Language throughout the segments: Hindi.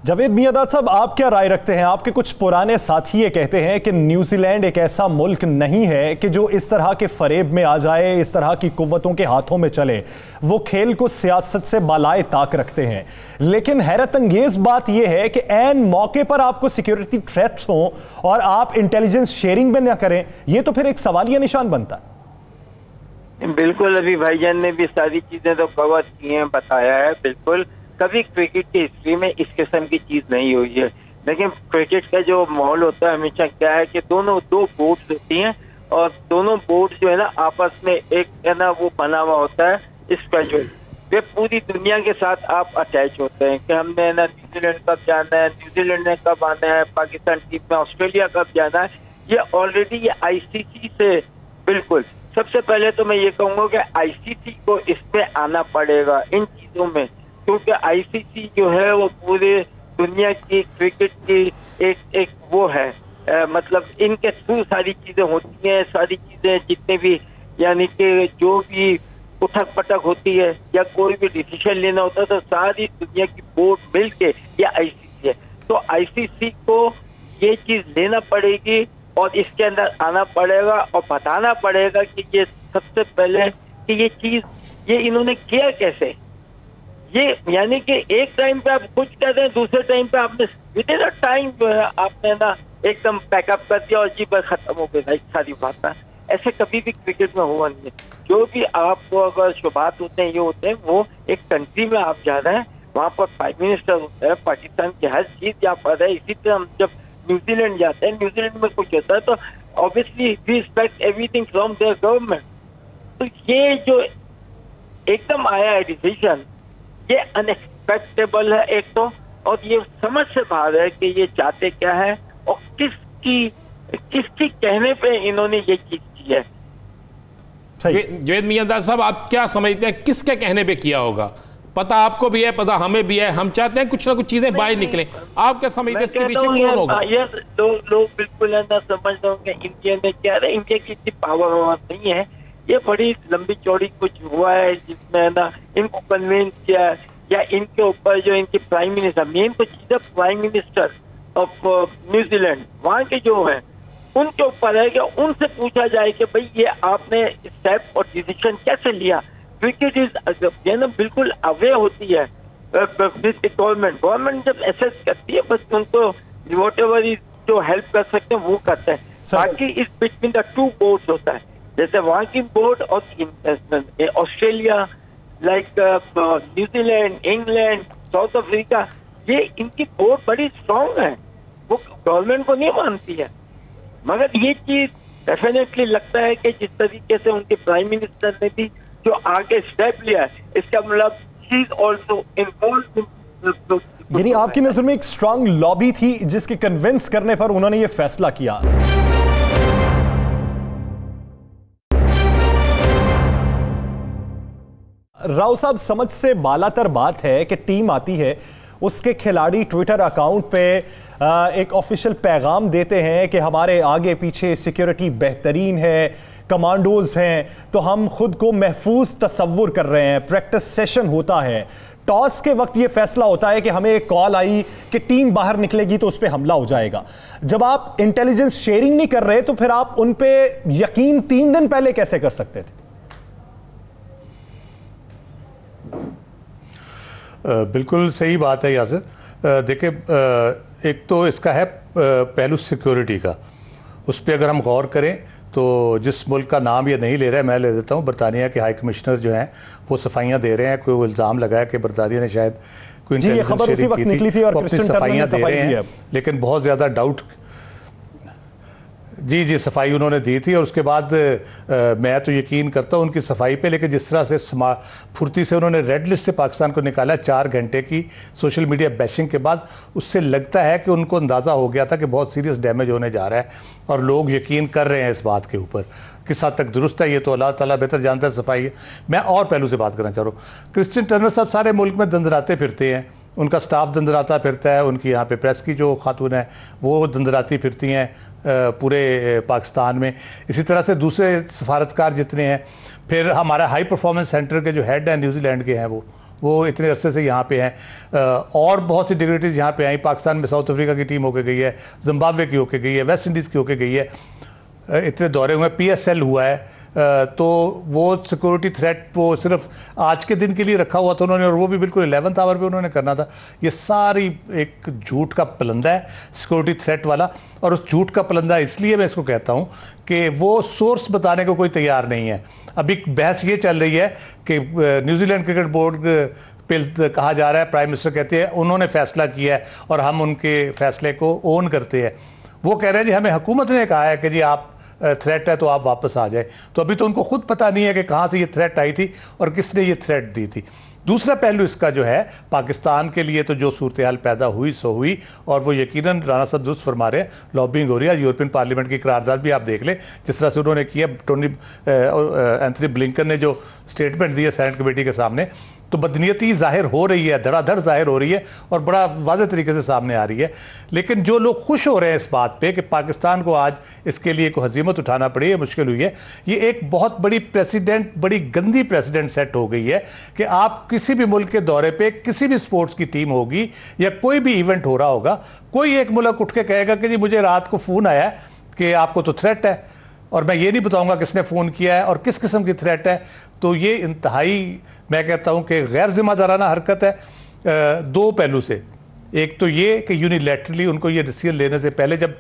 जावेद मियांदाद साहब, आप क्या राय रखते हैं? आपके कुछ पुराने साथी ये कहते हैं कि न्यूजीलैंड एक ऐसा मुल्क नहीं है कि जो इस तरह के फरेब में आ जाए, इस तरह की कुव्वतों के हाथों में चले। वो खेल को सियासत से बालाए ताक रखते हैं। लेकिन हैरत अंगेज बात यह है कि ऐन मौके पर आपको सिक्योरिटी थ्रेट्स हों और आप इंटेलिजेंस शेयरिंग भी ना करें, ये तो फिर एक सवालिया निशान बनता है। बिल्कुल, अभी भाईजान ने भी सारी चीजें तो कवर की हैं, बताया है। बिल्कुल, कभी क्रिकेट की हिस्ट्री में इस किस्म की चीज नहीं हुई है। लेकिन क्रिकेट का जो माहौल होता है हमेशा क्या है कि दो बोर्ड्स होती हैं और दोनों बोर्ड जो है ना आपस में एक है ना वो बना हुआ होता है स्केड्यूल। वे पूरी दुनिया के साथ आप अटैच होते हैं कि हमने ना न्यूजीलैंड कब जाना है, न्यूजीलैंड ने कब आना है, पाकिस्तान टीम में ऑस्ट्रेलिया कब जाना है। ये ऑलरेडी ये आईसीसी से बिल्कुल सबसे पहले तो मैं ये कहूँगा कि आईसीसी को इसमें आना पड़ेगा इन चीजों में, क्योंकि आईसीसी जो है वो पूरे दुनिया की क्रिकेट की एक वो है मतलब इनके थ्रू सारी चीजें होती हैं। सारी चीजें जितने भी यानी कि जो भी उठक पटक होती है या कोई भी डिसीजन लेना होता है तो सारी दुनिया की बोर्ड मिल के ये आईसीसी है। तो आईसीसी को ये चीज लेना पड़ेगी और इसके अंदर आना पड़ेगा और बताना पड़ेगा कि ये सबसे पहले कि ये चीज ये इन्होंने किया कैसे। ये यानी कि एक टाइम पे आप कुछ कहते हैं, दूसरे टाइम पे आपने विद इन अ टाइम जो है आपने ना एकदम पैकअप कर दिया और जी बस खत्म हो गई सारी बात। ऐसे कभी भी क्रिकेट में हुआ नहीं है। जो भी आपको अगर शुभात होते हैं ये होते हैं, वो एक कंट्री में आप जा रहे हैं, वहाँ पर प्राइम मिनिस्टर होता है, पाकिस्तान की हर चीज यहाँ पर है। इसी तरह हम जब न्यूजीलैंड जाते हैं, न्यूजीलैंड में कुछ होता है तो obviously we expect everything from their government. तो ये जो एकदम आया है डिसीजन, ये अनएक्सपेक्टेबल है एक तो, और ये समझ से बाहर है कि ये चाहते क्या है और किसकी कहने पे इन्होंने ये चीज की है। जावेद मियांदाद साहब, आप क्या समझते हैं किसके कहने पे किया होगा? पता आपको भी है, पता हमें भी है, हम चाहते हैं कुछ ना कुछ चीजें बाहर निकले। आप क्या समझते हैं इसके पीछे कौन होगा? लोग बिल्कुल ऐसा समझ रहे होंगे इंडिया में क्या है, इंडिया की इतनी पावर नहीं है। ये बड़ी लंबी चौड़ी कुछ हुआ है जिसमें ना इनको कन्विंस किया या इनके ऊपर जो इनके प्राइम मिनिस्टर, मेन तो चीज प्राइम मिनिस्टर ऑफ न्यूजीलैंड वहाँ के जो है उनके ऊपर है कि उनसे पूछा जाए कि भाई ये आपने स्टेप और डिसीजन कैसे लिया। क्रिकेट इज ना बिल्कुल अवे होती है गवर्नमेंट जब एसेस करती है, बस उनको वॉट एवर जो हेल्प कर सकते हैं वो करते हैं। बाकी इस बिटवीन द टू बोर्ड्स होता है, जैसे वहाँ की बोर्ड और Australia, like New Zealand, England, south Africa, ये इनकी बोर्ड बड़ी स्ट्रांग है, वो गवर्नमेंट को नहीं मानती है। मगर ये चीज डेफिनेटली लगता है कि जिस तरीके से उनके प्राइम मिनिस्टर ने भी जो आगे स्टेप लिया है, इसका मतलब शी इज ऑल्सो इन्वॉल्व। यानी आपकी नजर में एक स्ट्रांग लॉबी थी जिसके कन्विंस करने पर उन्होंने ये फैसला किया। राव साहब, समझ से बालातर बात है कि टीम आती है, उसके खिलाड़ी ट्विटर अकाउंट पे एक ऑफिशियल पैगाम देते हैं कि हमारे आगे पीछे सिक्योरिटी बेहतरीन है, कमांडोज हैं, तो हम खुद को महफूज तसव्वुर कर रहे हैं। प्रैक्टिस सेशन होता है, टॉस के वक्त ये फैसला होता है कि हमें एक कॉल आई कि टीम बाहर निकलेगी तो उस पर हमला हो जाएगा। जब आप इंटेलिजेंस शेयरिंग नहीं कर रहे तो फिर आप उन पे यकीन 3 दिन पहले कैसे कर सकते थे? बिल्कुल सही बात है यासिर। देखिए, एक तो इसका है पहलू सिक्योरिटी का, उस पर अगर हम गौर करें तो जिस मुल्क का नाम ये नहीं ले रहा है, मैं ले देता हूँ, बरतानिया के हाई कमिश्नर जो हैं वो सफाइयाँ दे रहे हैं। कोई इल्ज़ाम लगाया कि बरतानिया ने शायद कोई इंटेलिजेंस शेयरिंग की थी और अपनी सफाइयाँ दे रहे हैं, लेकिन बहुत ज़्यादा डाउट जी सफाई उन्होंने दी थी। और उसके बाद मैं तो यकीन करता हूँ उनकी सफाई पे, लेकिन जिस तरह से फुर्ती से उन्होंने रेड लिस्ट से पाकिस्तान को निकाला 4 घंटे की सोशल मीडिया बैशिंग के बाद, उससे लगता है कि उनको अंदाज़ा हो गया था कि बहुत सीरियस डैमेज होने जा रहा है और लोग यकीन कर रहे हैं इस बात के ऊपर। किस हद तक दुरुस्त है ये तो अल्लाह ताला बेहतर जानता है। सफाई मैं और पहलू से बात करना चाह रहा हूँ। क्रिश्चियन टर्नर साहब सारे मुल्क में दंदराते फिरते हैं, उनका स्टाफ दंदराता फिरता है, उनकी यहाँ पे प्रेस की जो खातून है वो दंदराती फिरती हैं पूरे पाकिस्तान में। इसी तरह से दूसरे सफारतकार जितने हैं, फिर हमारा हाई परफॉर्मेंस सेंटर के जो हेड हैं न्यूजीलैंड के हैं वो इतने अरसे से यहाँ पे हैं। और बहुत सी डिग्निटीज़ यहाँ पे आई, पाकिस्तान में साउथ अफ्रीका की टीम होके गई है, जिम्बाब्वे की होके गई है, वेस्ट इंडीज़ की होके गई है, इतने दौरे हुए, PSL हुआ है। तो वो सिक्योरिटी थ्रेट वो सिर्फ आज के दिन के लिए रखा हुआ था उन्होंने, और वो भी बिल्कुल 11th आवर पे उन्होंने करना था। ये सारी एक झूठ का पलंदा है सिक्योरिटी थ्रेट वाला, और उस झूठ का पलंदा इसलिए मैं इसको कहता हूँ कि वो सोर्स बताने को कोई तैयार नहीं है। अभी बहस ये चल रही है कि न्यूजीलैंड क्रिकेट बोर्ड पे कहा जा रहा है, प्राइम मिनिस्टर कहते हैं उन्होंने फैसला किया है और हम उनके फैसले को ओन करते हैं। वो कह रहे हैं जी हमें हुकूमत ने कहा है कि जी आप थ्रेट है तो आप वापस आ जाए। तो अभी तो उनको खुद पता नहीं है कि कहाँ से ये थ्रेट आई थी और किसने ये थ्रेट दी थी। दूसरा पहलू इसका जो है, पाकिस्तान के लिए तो जो सूरत हाल पैदा हुई सो हुई, और वो यकीनन राना साहब दुरुस्त फरमा रहे हैं, लॉबिंग हो रही है। यूरोपियन पार्लियामेंट की करारदाद भी आप देख लें जिस तरह से उन्होंने किया। एंथनी ब्लिंकन ने जो स्टेटमेंट दिया सेनेट कमेटी के सामने, तो बदनीयती जाहिर हो रही है, धड़ाधड़ जाहिर हो रही है और बड़ा वाज़ेह तरीके से सामने आ रही है। लेकिन जो लोग खुश हो रहे हैं इस बात पे कि पाकिस्तान को आज इसके लिए कोई हजीमत उठाना पड़ी है, मुश्किल हुई है, ये एक बहुत बड़ी प्रेसिडेंट, बड़ी गंदी प्रेसिडेंट सेट हो गई है कि आप किसी भी मुल्क के दौरे पे किसी भी स्पोर्ट्स की टीम होगी या कोई भी इवेंट हो रहा होगा, कोई एक मुल्क उठ के कहेगा कि जी मुझे रात को फ़ोन आया है कि आपको तो थ्रेट है, और मैं ये नहीं बताऊंगा किसने फ़ोन किया है और किस किस्म की थ्रेट है। तो ये इंतहाई, मैं कहता हूं कि गैर जिम्मेदाराना हरकत है दो पहलू से। एक तो ये कि यूनिलैटरली उनको ये डिसीजन लेने से पहले, जब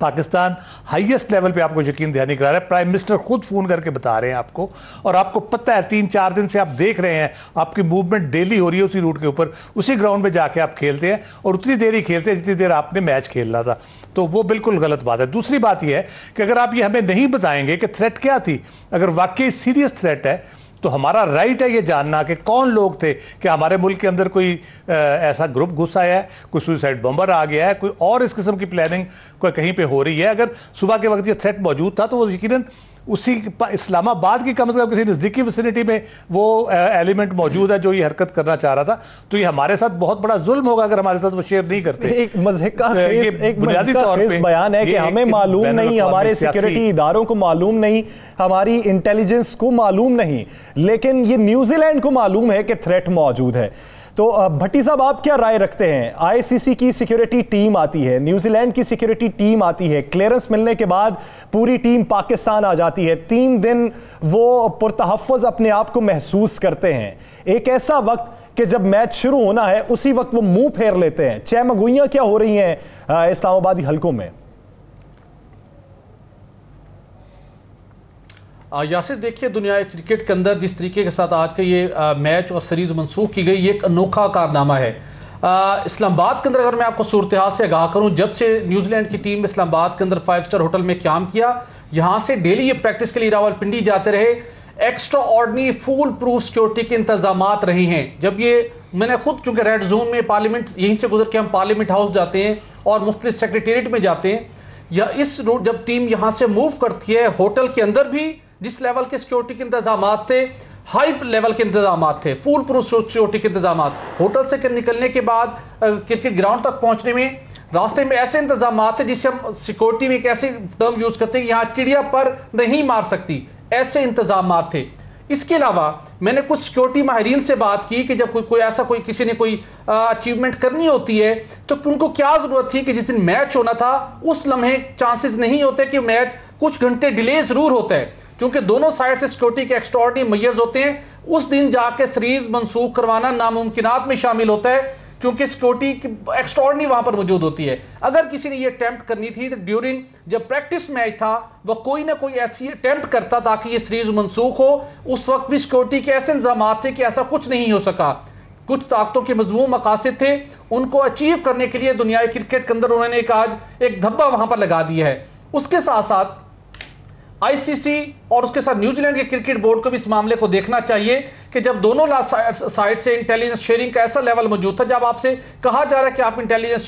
पाकिस्तान हाईएस्ट लेवल पे आपको यकीन दहानी करा रहा है, प्राइम मिनिस्टर खुद फ़ोन करके बता रहे हैं आपको, और आपको पता है 3-4 दिन से आप देख रहे हैं, आपकी मूवमेंट डेली हो रही है उसी रूट के ऊपर, उसी ग्राउंड पे जाके आप खेलते हैं और उतनी देर ही खेलते हैं जितनी देर आपने मैच खेलना था। तो वो बिल्कुल गलत बात है। दूसरी बात यह है कि अगर आप ये हमें नहीं बताएंगे कि थ्रेट क्या थी, अगर वाकई सीरियस थ्रेट है, तो हमारा राइट है ये जानना कि कौन लोग थे, कि हमारे मुल्क के अंदर कोई ऐसा ग्रुप घुस आया है, कोई सुसाइड बम्बर आ गया है, कोई और इस किस्म की प्लानिंग कोई कहीं पे हो रही है। अगर सुबह के वक्त ये थ्रेट मौजूद था तो वो यकीनन उसी इस्लामाबाद की कम से कम किसी नज़दीकी विसिनिटी में वो एलिमेंट मौजूद है जो ये हरकत करना चाह रहा था। तो ये हमारे साथ बहुत बड़ा जुल्म होगा अगर हमारे साथ वो शेयर नहीं करते। एक मज़हक़ का बुनियादी तौर पे बयान है कि हमें मालूम नहीं, हमारे सिक्योरिटी इदारों को मालूम नहीं, हमारी इंटेलिजेंस को मालूम नहीं, लेकिन ये न्यूजीलैंड को मालूम है कि थ्रेट मौजूद है। तो भट्टी साहब, आप क्या राय रखते हैं? आईसीसी की सिक्योरिटी टीम आती है, न्यूजीलैंड की सिक्योरिटी टीम आती है, क्लियरेंस मिलने के बाद पूरी टीम पाकिस्तान आ जाती है, 3 दिन वो पुरतहफ़्फ़ुज़ अपने आप को महसूस करते हैं। एक ऐसा वक्त कि जब मैच शुरू होना है उसी वक्त वो मुंह फेर लेते हैं। चहमगोइयां क्या हो रही हैं इस्लामाबादी हलकों में? यासिर, देखिए दुनिया क्रिकेट के अंदर जिस तरीके के साथ आज का ये मैच और सीरीज़ मनसूख की गई, ये एक अनोखा कारनामा है। इस्लामाबाद के अंदर अगर मैं आपको सूरत हाल से आगाह करूं, जब से न्यूजीलैंड की टीम इस्लामाबाद के अंदर 5 स्टार होटल में क़याम किया, यहाँ से डेली ये प्रैक्टिस के लिए रावलपिंडी जाते रहे, extra ordinary full proof security के इंतजाम रहे हैं। जब ये मैंने खुद, चूंकि रेड जोन में पार्लियामेंट, यहीं से गुजर के हम पार्लियामेंट हाउस जाते हैं और मुख्तलिफ सेक्रेटेरिएट में जाते हैं, या इस रोड जब टीम यहाँ से मूव करती है, होटल के अंदर भी जिस लेवल के सिक्योरिटी के इंतजाम थे, हाई लेवल के इंतजाम थे, फुल प्रूफ सिक्योरिटी के इंतजाम, होटल से निकलने के बाद क्रिकेट ग्राउंड तक पहुंचने में रास्ते में ऐसे इंतजाम थे जिससे हम सिक्योरिटी में एक ऐसे टर्म यूज करते हैं, यहाँ चिड़िया पर नहीं मार सकती, ऐसे इंतजाम थे। इसके अलावा मैंने कुछ सिक्योरिटी माहिरीन से बात की कि जब कोई ऐसा किसी ने कोई अचीवमेंट करनी होती है तो उनको क्या जरूरत थी कि जिस दिन मैच होना था उस लम्हे चांसेस नहीं होते कि मैच कुछ घंटे डिले जरूर होता है, क्योंकि दोनों साइड से सिक्योरिटी के एक्स्ट्राऑर्डिनरी मेजर्स होते हैं। उस दिन जाके सीरीज मनसूख करवाना नामुमकिनात में शामिल होता है, क्योंकि सिक्योरिटी की एक्स्ट्राऑर्डिनरी वहां पर मौजूद होती है। अगर किसी ने ये अटेम्प्ट करनी थी तो ड्यूरिंग जब प्रैक्टिस मैच था वह कोई ना कोई ऐसी अटेम्प्ट करता ताकि ये सीरीज मनसूख हो, उस वक्त भी सिक्योरिटी के ऐसे इंतजाम थे कि ऐसा कुछ नहीं हो सका। कुछ ताकतों के मजमूम मकासद थे, उनको अचीव करने के लिए दुनियाई क्रिकेट के अंदर उन्होंने आज एक धब्बा वहां पर लगा दिया है। उसके साथ साथ आईसीसी और उसके साथ न्यूजीलैंड के क्रिकेट बोर्ड को भी इस मामले को देखना चाहिए कि जब दोनों साइड से इंटेलिजेंस शेयरिंग का ऐसा लेवल मौजूद था, जब आपसे कहा जा रहा है कि आप इंटेलिजेंस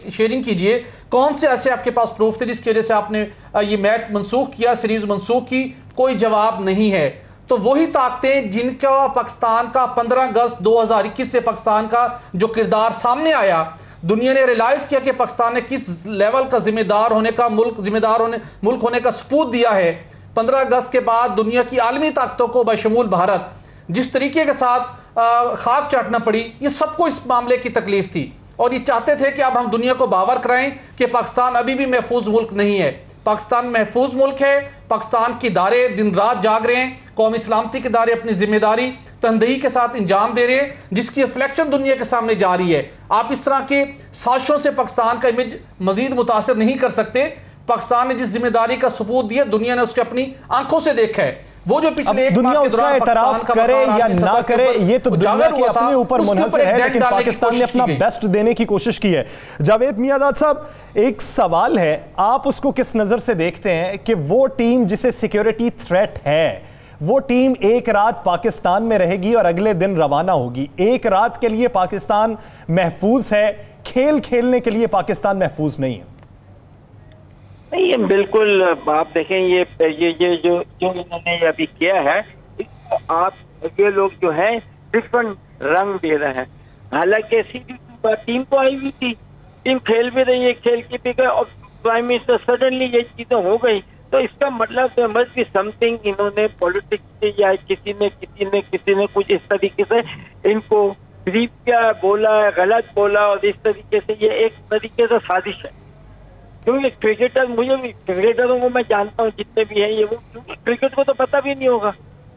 शेयरिंग कीजिए, कौन से ऐसे आपके पास प्रूफ थे जिसकी वजह से आपने ये मैच मनसूख किया, सीरीज मनसूख की? कोई जवाब नहीं है। तो वही ताकतें जिनका पाकिस्तान का 15 अगस्त 2021 से पाकिस्तान का जो किरदार सामने आया, दुनिया ने रियलाइज किया कि पाकिस्तान ने किस लेवल का जिम्मेदार होने का मुल्क होने का सबूत दिया है। 15 अगस्त के बाद दुनिया की आलमी ताकतों को बशमूल भारत जिस तरीके के साथ खाक चाटना पड़ी, ये सबको इस मामले की तकलीफ थी और ये चाहते थे कि अब हम दुनिया को बावर कराएं कि पाकिस्तान अभी भी महफूज मुल्क नहीं है। पाकिस्तान महफूज मुल्क है, पाकिस्तान के इदारे दिन रात जाग रहे हैं, कौमी सलामती के इदारे अपनी जिम्मेदारी तनदही के साथ इंजाम दे रहे हैं, जिसकी रिफ्लेक्शन दुनिया के सामने जा रही है। आप इस तरह के साजिशों से पाकिस्तान का इमेज मजीद मुतासर नहीं कर सकते। पाकिस्तान ने जिस जिम्मेदारी का सबूत दिया, दुनिया ने उसके अपनी आंखों से देखा है। वो जो पिछले एक दुनिया उसका एतराफ करे या ना करे, ये तो दुनिया के अपने ऊपर मुनहसर है, लेकिन पाकिस्तान ने अपना बेस्ट देने की कोशिश की है। जावेद मियांदाद साहब, एक सवाल है, आप उसको किस नजर से देखते हैं कि वो टीम जिसे सिक्योरिटी थ्रेट है, वो टीम एक रात पाकिस्तान में रहेगी और अगले दिन रवाना होगी? एक रात के लिए पाकिस्तान महफूज है, खेल खेलने के लिए पाकिस्तान महफूज नहीं है। नहीं, ये बिल्कुल आप देखें, ये जो इन्होंने अभी किया है, इसको आप ये लोग जो है डिफरेंट रंग दे रहे हैं। हालांकि सीधी टीम तो आई हुई थी, टीम खेल भी रही है, खेल की भी गई और प्राइम मिनिस्टर सडनली ये चीजें हो गई, तो इसका मतलब मस्ट बी समथिंग इन्होंने पॉलिटिक्स या किसी ने कुछ इस तरीके से इनको ब्रीफ किया, बोला, गलत बोला और इस तरीके से ये एक तरीके से साजिश है। क्योंकि क्रिकेटर, मुझे भी क्रिकेटरों को मैं जानता हूँ जितने भी हैं ये, वो क्योंकि क्रिकेट को तो पता भी नहीं होगा,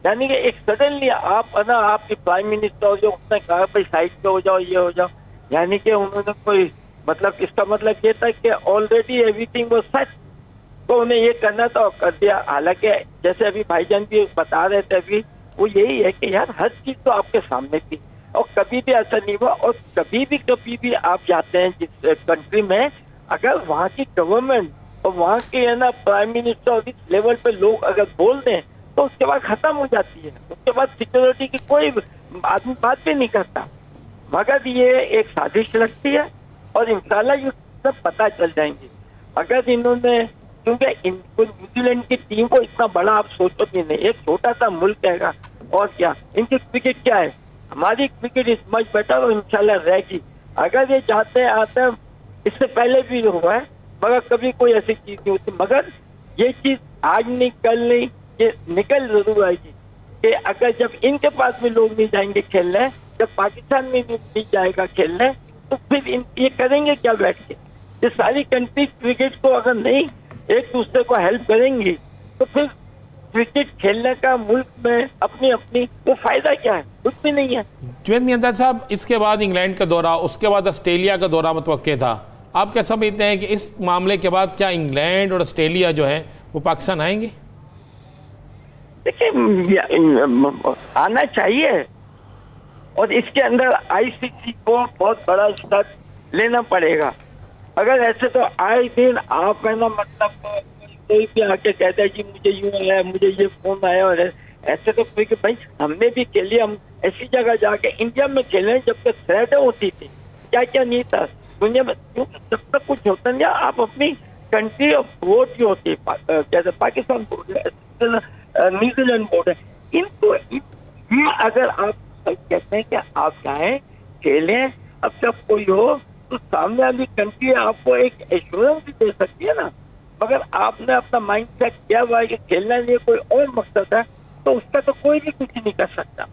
यानी कि एक सडनली आप ना आपके प्राइम मिनिस्टर जो उसने कहा भाई साइड पे हो जाओ, ये हो जाओ, यानी कि उन्होंने कोई मतलब इसका मतलब ये था कि ऑलरेडी एवरीथिंग वाज सेट, तो उन्हें ये करना था और कर दिया। हालांकि जैसे अभी भाईजान भी बता रहे थे अभी, वो यही है कि यार हर चीज तो आपके सामने थी और कभी भी ऐसा नहीं हुआ। और कभी भी आप जाते हैं जिस कंट्री में, अगर वहाँ की गवर्नमेंट और वहाँ के है ना प्राइम मिनिस्टर और इस लेवल पे लोग अगर बोल दें तो उसके बाद खत्म हो जाती है, उसके बाद सिक्योरिटी की कोई आदमी बात भी नहीं करता। मगर ये एक साजिश लगती है और इंशाल्लाह ये सब पता चल जाएंगे। अगर इन्होंने, क्योंकि इनको न्यूजीलैंड की टीम को इतना बड़ा आप सोचो भी नहीं, एक छोटा सा मुल्क है और क्या इनकी क्रिकेट क्या है, हमारी क्रिकेट इज मच बेटर और इंशाल्लाह रहेगी। अगर ये जाते आते हैं, इससे पहले भी हुआ है मगर कभी कोई ऐसी चीज नहीं होती, मगर ये चीज आज नहीं कल नहीं, ये निकल जरूर आएगी कि अगर जब इनके पास भी लोग नहीं जाएंगे खेलने, जब पाकिस्तान में भी नहीं जाएगा खेलने, तो फिर ये करेंगे क्या बैठ के? ये सारी कंट्री क्रिकेट को अगर नहीं एक दूसरे को हेल्प करेंगी तो फिर क्रिकेट खेलने का मुल्क में अपनी वो फायदा क्या है? कुछ भी नहीं है। जावेद मियांदाद साहब, इसके बाद इंग्लैंड का दौरा, उसके बाद ऑस्ट्रेलिया का दौरा मुतवक्के था, आप क्या समझते हैं कि इस मामले के बाद क्या इंग्लैंड और ऑस्ट्रेलिया जो है वो पाकिस्तान आएंगे? देखिए, आना चाहिए और इसके अंदर आईसीसी को बहुत बड़ा स्टेप लेना पड़ेगा। अगर ऐसे तो आए दिन आप है ना, मतलब कोई भी आके कहता है जी मुझे यूँ आया, मुझे ये फोन आया, और ऐसे तो कोई भाई हमने भी खेली, हम ऐसी जगह जाके इंडिया में खेले जब तक थ्रेट होती थी, क्या क्या नहीं था दुनिया में, जब तक कुछ होता नहीं। आप अपनी कंट्री ऑफ वोट जो होती है, जैसे पाकिस्तान बोर्ड है, न्यूजीलैंड बोर्ड है, इनको ये अगर आप कहते हैं कि आप चाहें खेलें, अब जब कोई हो तो सामने वाली कंट्री आपको एक एश्योरेंस भी दे सकती है ना। मगर आपने अपना माइंड सेट किया हुआ है कि खेलने लिए कोई और मकसद है, तो उसका तो कोई भी कुछ नहीं कर सकता।